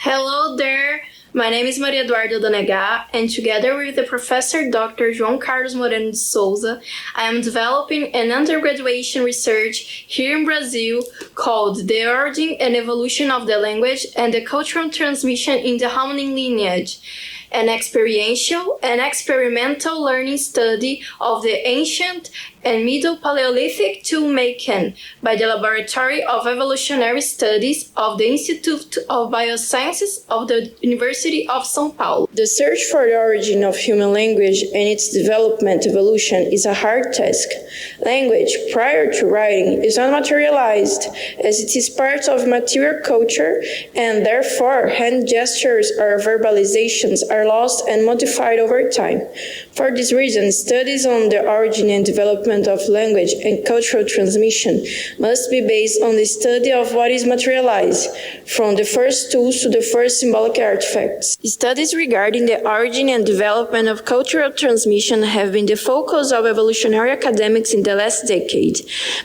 Hello there, my name is Eduarda Donegá, and together with the Professor Dr. João Moreno de Souza, I am developing an undergraduate research here in Brazil called The Origin and Evolution of the Language and the Cultural Transmission in the Hominin Lineage, an experiential and experimental learning study of the ancient and Middle Paleolithic tool-making by the Laboratory of Evolutionary Studies of the Institute of Biosciences of the University of São Paulo. The search for the origin of human language and its development evolution is a hard task. Language, prior to writing, is unmaterialized, as it is part of material culture, and therefore hand gestures or verbalizations are lost and modified over time. For this reason, studies on the origin and development of language and cultural transmission must be based on the study of what is materialized, from the first tools to the first symbolic artifacts. Studies regarding the origin and development of cultural transmission have been the focus of evolutionary academics in the last decade.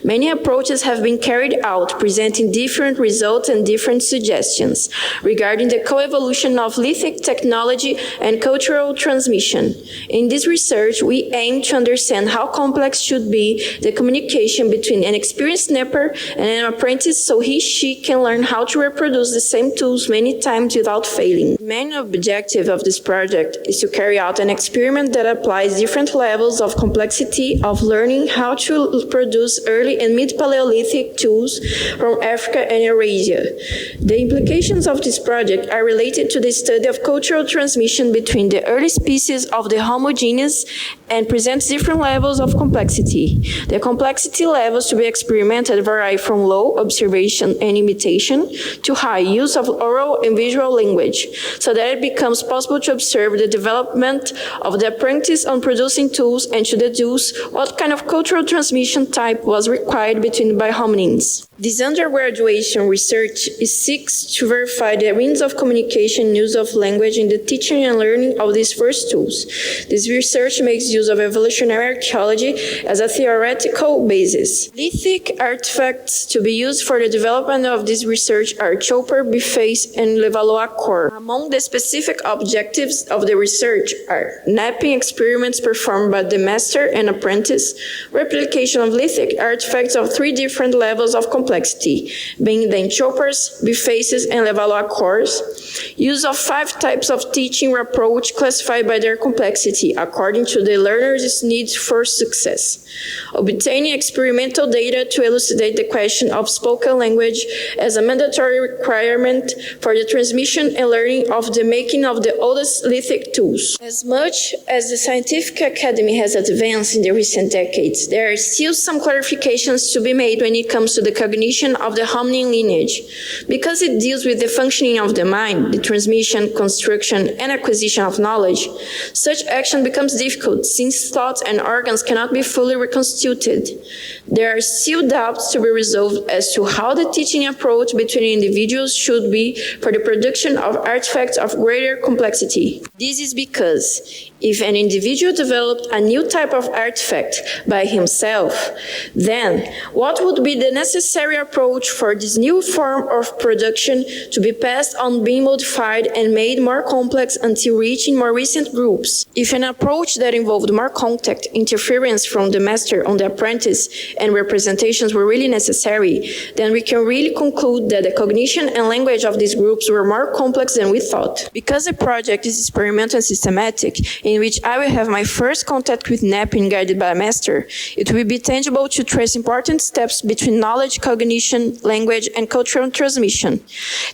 Many approaches have been carried out, presenting different results and different suggestions regarding the coevolution of lithic technology and cultural transmission. In this research, we aim to understand how complex should be the communication between an experienced knapper and an apprentice so she can learn how to reproduce the same tools many times without failing. The main objective of this project is to carry out an experiment that applies different levels of complexity of learning how to produce early and mid-Paleolithic tools from Africa and Eurasia. The implications of this project are related to the study of cultural transmission between the early species of the Homo genus and presents different levels of complexity. The complexity levels to be experimented vary from low, observation and imitation, to high, use of oral and visual language, so that it becomes possible to observe the development of the apprentice on producing tools and to deduce what kind of cultural transmission type was required between by hominins. This undergraduate research seeks to verify the means of communication and use of language in the teaching and learning of these first tools. This research makes use of evolutionary archaeology as a theoretical basis. Lithic artifacts to be used for the development of this research are chopper, biface, and Vilela core. Among the specific objectives of the research are knapping experiments performed by the master and apprentice, replication of lithic artifacts of 3 different levels of complexity, being then choppers, bifaces, and Vilela cores, use of 5 types of teaching approach classified by their complexity according to the learner's needs for success, obtaining experimental data to elucidate the question of spoken language as a mandatory requirement for the transmission and learning of the making of the oldest lithic tools. As much as the scientific academy has advanced in the recent decades, there are still some clarifications to be made when it comes to the cognition of the hominin lineage. Because it deals with the functioning of the mind, the transmission, construction, and acquisition of knowledge, such action becomes difficult since thoughts and organs cannot be fully reconstituted. There are still doubts to be resolved as to how the teaching approach between individuals should be for the production of artifacts of greater complexity. This is because if an individual developed a new type of artifact by himself, then what would be the necessary approach for this new form of production to be passed on, being modified and made more complex until reaching more recent groups? If an approach that involved more contact, interference from the master on the apprentice, and representations were really necessary, then we can really conclude that the cognition and language of these groups were more complex than we thought. Because the project is experimental and systematic, in which I will have my first contact with knapping guided by a master, it will be tangible to trace important steps between knowledge, cognition, language, and cultural transmission.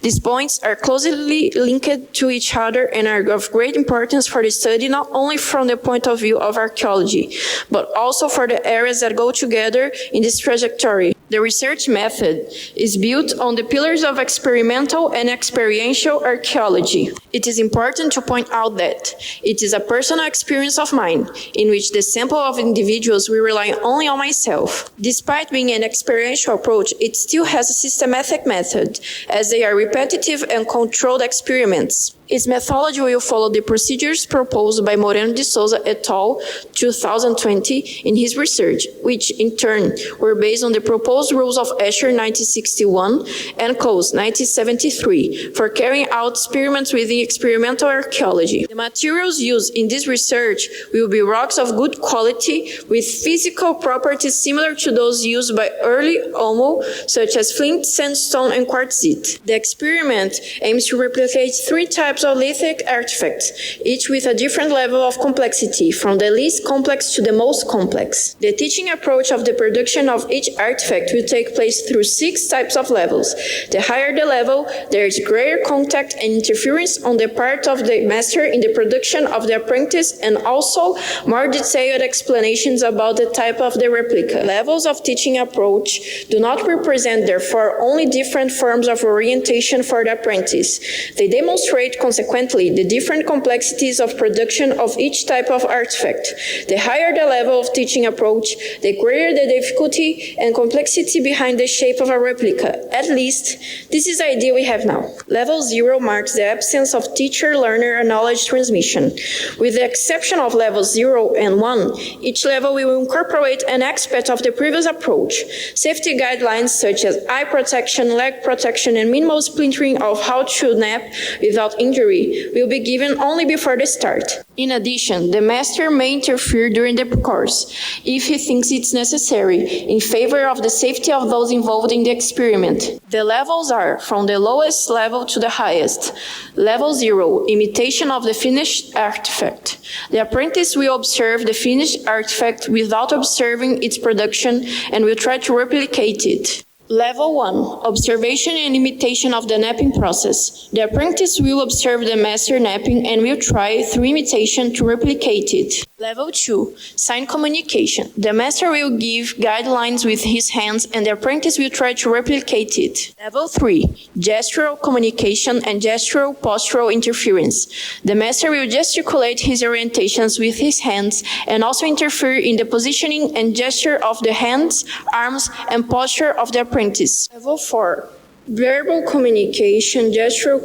These points are closely linked to each other and are of great importance for the study, not only from the point of view of archaeology, but also for the areas that go together in this trajectory. The research method is built on the pillars of experimental and experiential archaeology. It is important to point out that it is a personal experience of mine, in which the sample of individuals will rely only on myself. Despite being an experiential approach, it still has a systematic method, as they are repetitive and controlled experiments. Its methodology will follow the procedures proposed by Moreno de Souza et al. 2020 in his research, which in turn were based on the proposed rules of Escher 1961 and Coase 1973 for carrying out experiments within experimental archaeology. The materials used in this research will be rocks of good quality with physical properties similar to those used by early Homo, such as flint, sandstone, and quartzite. The experiment aims to replicate three types of lithic artifacts, each with a different level of complexity, from the least complex to the most complex. The teaching approach of the production of each artifact will take place through 6 types of levels. The higher the level, there is greater contact and interference on the part of the master in the production of the apprentice, and also more detailed explanations about the type of the replica. Levels of teaching approach do not represent, therefore, only different forms of orientation for the apprentice. They demonstrate consequently the different complexities of production of each type of artifact. The higher the level of teaching approach, the greater the difficulty and complexity behind the shape of a replica. At least, this is the idea we have now. Level 0 marks the absence of teacher-learner knowledge transmission. With the exception of levels 0 and 1, each level will incorporate an aspect of the previous approach. Safety guidelines such as eye protection, leg protection, and minimal splintering of how to nap without injury will be given only before the start. In addition, the master may interfere during the course, if he thinks it's necessary, in favor of the safety of those involved in the experiment. The levels are from the lowest level to the highest. Level 0, imitation of the finished artifact. The apprentice will observe the finished artifact without observing its production and will try to replicate it. Level 1, observation and imitation of the napping process. The apprentice will observe the master napping and will try, through imitation, to replicate it. Level 2, sign communication. The master will give guidelines with his hands and the apprentice will try to replicate it. Level 3, gestural communication and gestural postural interference. The master will gesticulate his orientations with his hands and also interfere in the positioning and gesture of the hands, arms, and posture of the apprentice. Level 4, verbal communication, gestural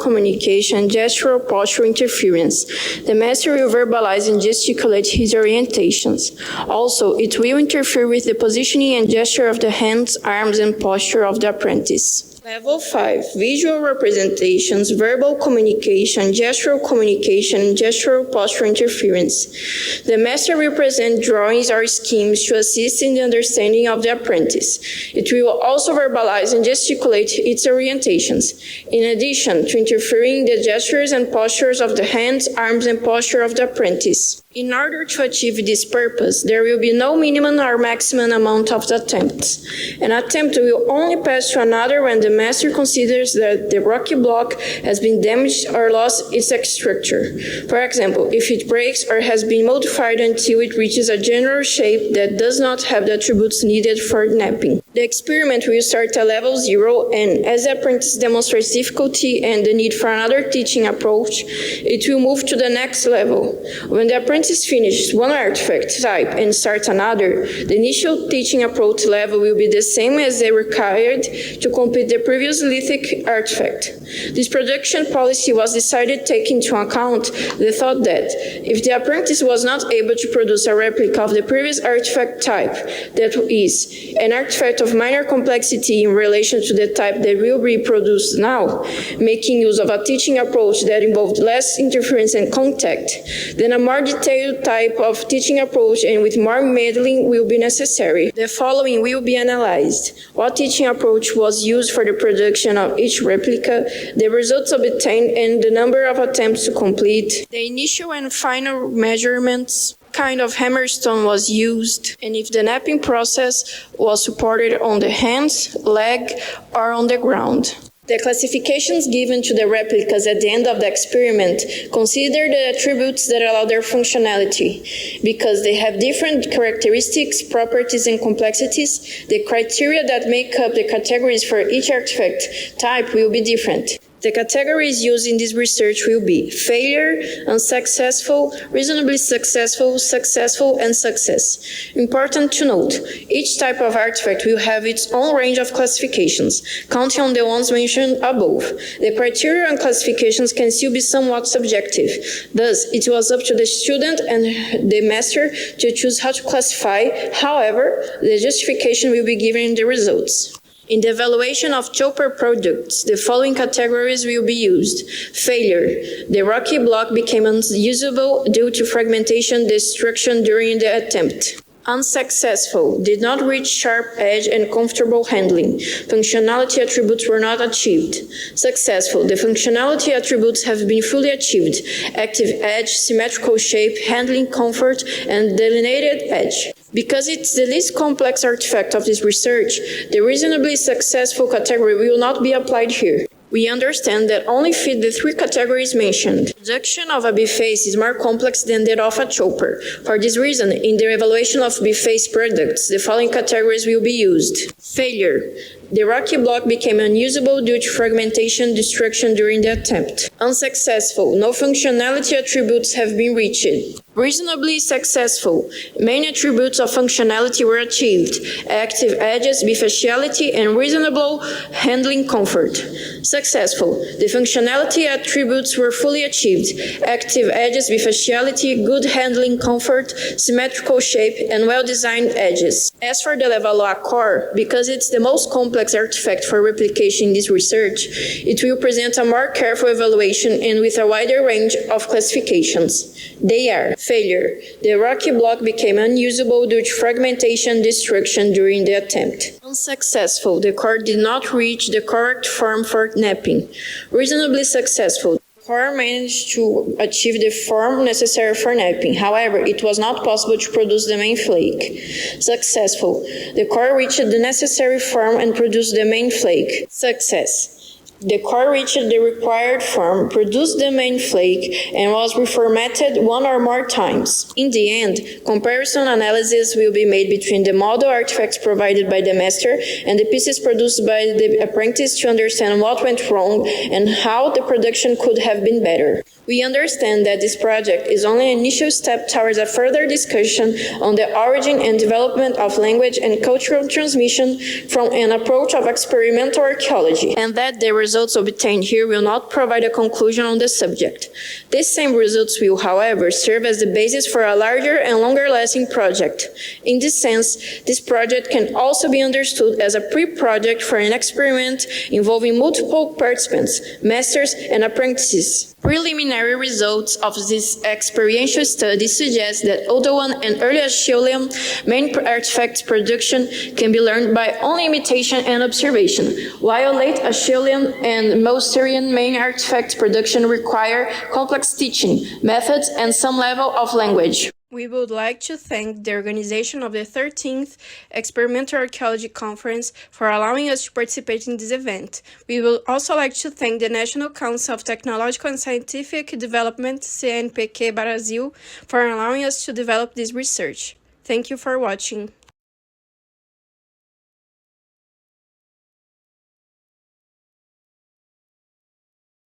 postural interference. The master will verbalize and gesticulate his orientations. Also, it will interfere with the positioning and gesture of the hands, arms, and posture of the apprentice. Level 5, visual representations, verbal communication, gestural communication, and gestural postural interference. The master will present drawings or schemes to assist in the understanding of the apprentice. It will also verbalize and gesticulate its orientations, in addition to interfering in the gestures and postures of the hands, arms, and posture of the apprentice. In order to achieve this purpose, there will be no minimum or maximum amount of attempts. An attempt will only pass to another when the master considers that the rocky block has been damaged or lost its structure. For example, if it breaks or has been modified until it reaches a general shape that does not have the attributes needed for napping. The experiment will start at level 0, and as the apprentice demonstrates difficulty and the need for another teaching approach, it will move to the next level. When the apprentice finishes one artifact type and starts another, the initial teaching approach level will be the same as the required to complete the previous lithic artifact. This production policy was decided taking into account the thought that if the apprentice was not able to produce a replica of the previous artifact type, that is, an artifact of minor complexity in relation to the type that will be produced now, making use of a teaching approach that involved less interference and contact, then a more detailed type of teaching approach and with more meddling will be necessary. The following will be analyzed: what teaching approach was used for the production of each replica, the results obtained, and the number of attempts to complete, the initial and final measurements, kind of hammerstone was used, and if the napping process was supported on the hands, leg, or on the ground. The classifications given to the replicas at the end of the experiment consider the attributes that allow their functionality. Because they have different characteristics, properties, and complexities, the criteria that make up the categories for each artifact type will be different. The categories used in this research will be failure, unsuccessful, reasonably successful, successful, and success. Important to note, each type of artifact will have its own range of classifications, counting on the ones mentioned above. The criteria and classifications can still be somewhat subjective. Thus, it was up to the student and the master to choose how to classify. However, the justification will be given in the results. In the evaluation of chopper products, the following categories will be used. Failure. The rocky block became unusable due to fragmentation destruction during the attempt. Unsuccessful. Did not reach sharp edge and comfortable handling. Functionality attributes were not achieved. Successful. The functionality attributes have been fully achieved. Active edge, symmetrical shape, handling comfort, and delineated edge. Because it's the least complex artifact of this research, the reasonably successful category will not be applied here. We understand that only fit the three categories mentioned. Production of a biface is more complex than that of a chopper. For this reason, in the evaluation of biface products, the following categories will be used. Failure. The rocky block became unusable due to fragmentation destruction during the attempt. Unsuccessful. No functionality attributes have been reached. Reasonably successful. Main attributes of functionality were achieved. Active edges, bifaciality, and reasonable handling comfort. Successful. The functionality attributes were fully achieved. Active edges, bifaciality, good handling comfort, symmetrical shape, and well-designed edges. As for the Vilela core, because it's the most complex artifact for replication in this research, it will present a more careful evaluation and with a wider range of classifications. They are: failure. The rocky block became unusable due to fragmentation destruction during the attempt. Unsuccessful. The core did not reach the correct form for knapping. Reasonably successful. The core managed to achieve the form necessary for knapping. However, it was not possible to produce the main flake. Successful. The core reached the necessary form and produced the main flake. Success. The core reached the required form, produced the main flake, and was reformatted one or more times. In the end, comparison analysis will be made between the model artifacts provided by the master and the pieces produced by the apprentice to understand what went wrong and how the production could have been better. We understand that this project is only an initial step towards a further discussion on the origin and development of language and cultural transmission from an approach of experimental archaeology, and that the results obtained here will not provide a conclusion on the subject. These same results will, however, serve as the basis for a larger and longer-lasting project. In this sense, this project can also be understood as a pre-project for an experiment involving multiple participants, masters, and apprentices. Preliminary results of this experiential study suggest that Oldowan and Early Acheulean main artifacts production can be learned by only imitation and observation, while Late Acheulean and Mousterian main artifacts production require complex teaching methods and some level of language. We would like to thank the organization of the 13th Experimental Archaeology Conference for allowing us to participate in this event. We would also like to thank the National Council of Technological and Scientific Development, CNPq Brasil, for allowing us to develop this research. Thank you for watching.